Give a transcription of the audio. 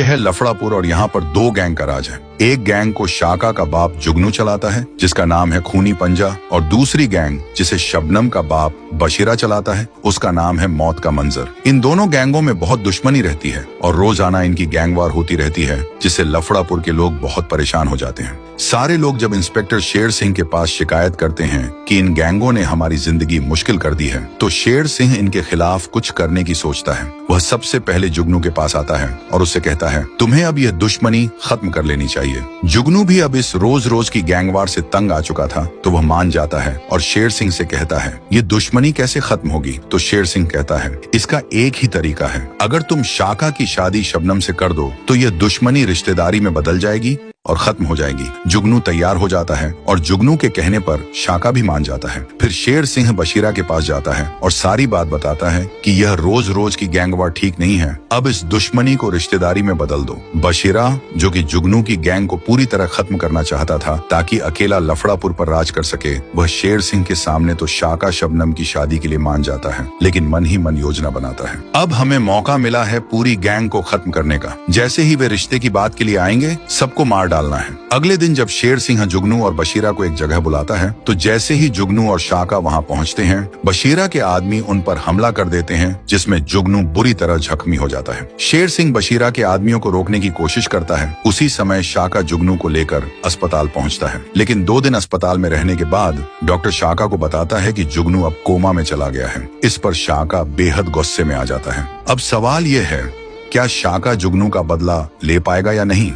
यह है लफड़ापुर और यहाँ पर दो गैंग का राज है। एक गैंग को शाका का बाप जुगनू चलाता है जिसका नाम है खूनी पंजा, और दूसरी गैंग जिसे शबनम का बाप बशीरा चलाता है उसका नाम है मौत का मंजर। इन दोनों गैंगों में बहुत दुश्मनी रहती है और रोजाना इनकी गैंगवार होती रहती है, जिससे लफड़ापुर के लोग बहुत परेशान हो जाते हैं। सारे लोग जब इंस्पेक्टर शेर सिंह के पास शिकायत करते हैं कि इन गैंगों ने हमारी जिंदगी मुश्किल कर दी है, तो शेर सिंह इनके खिलाफ कुछ करने की सोचता है। वह सबसे पहले जुगनू के पास आता है और उससे कहता है, तुम्हें अब यह दुश्मनी खत्म कर लेनी चाहिए। जुगनू भी अब इस रोज रोज की गैंगवार से तंग आ चुका था, तो वह मान जाता है और शेर सिंह से कहता है, ये दुश्मनी कैसे खत्म होगी? तो शेर सिंह कहता है, इसका एक ही तरीका है, अगर तुम शाका की शादी शबनम से कर दो तो यह दुश्मनी रिश्तेदारी में बदल जाएगी और खत्म हो जाएगी। जुगनू तैयार हो जाता है और जुगनू के कहने पर शाका भी मान जाता है। फिर शेर सिंह बशीरा के पास जाता है और सारी बात बताता है कि यह रोज रोज की गैंगवार ठीक नहीं है, अब इस दुश्मनी को रिश्तेदारी में बदल दो। बशीरा, जो कि जुगनू की गैंग को पूरी तरह खत्म करना चाहता था ताकि अकेला लफड़ापुर पर राज कर सके, वह शेर सिंह के सामने तो शाका शबनम की शादी के लिए मान जाता है, लेकिन मन ही मन योजना बनाता है। अब हमें मौका मिला है पूरी गैंग को खत्म करने का। जैसे ही वे रिश्ते की बात के लिए आएंगे, सबको मार डालना है। अगले दिन जब शेर सिंह जुगनू और बशीरा को एक जगह बुलाता है, तो जैसे ही जुगनू और शाका वहां पहुंचते हैं, बशीरा के आदमी उन पर हमला कर देते हैं, जिसमें जुगनू बुरी तरह जख्मी हो जाता है। शेर सिंह बशीरा के आदमियों को रोकने की कोशिश करता है। उसी समय शाका जुगनू को लेकर अस्पताल पहुंचता है, लेकिन 2 दिन अस्पताल में रहने के बाद डॉक्टर शाका को बताता है कि जुगनू अब कोमा में चला गया है। इस पर शाका बेहद गुस्से में आ जाता है। अब सवाल यह है, क्या शाका जुगनू का बदला ले पाएगा या नहीं?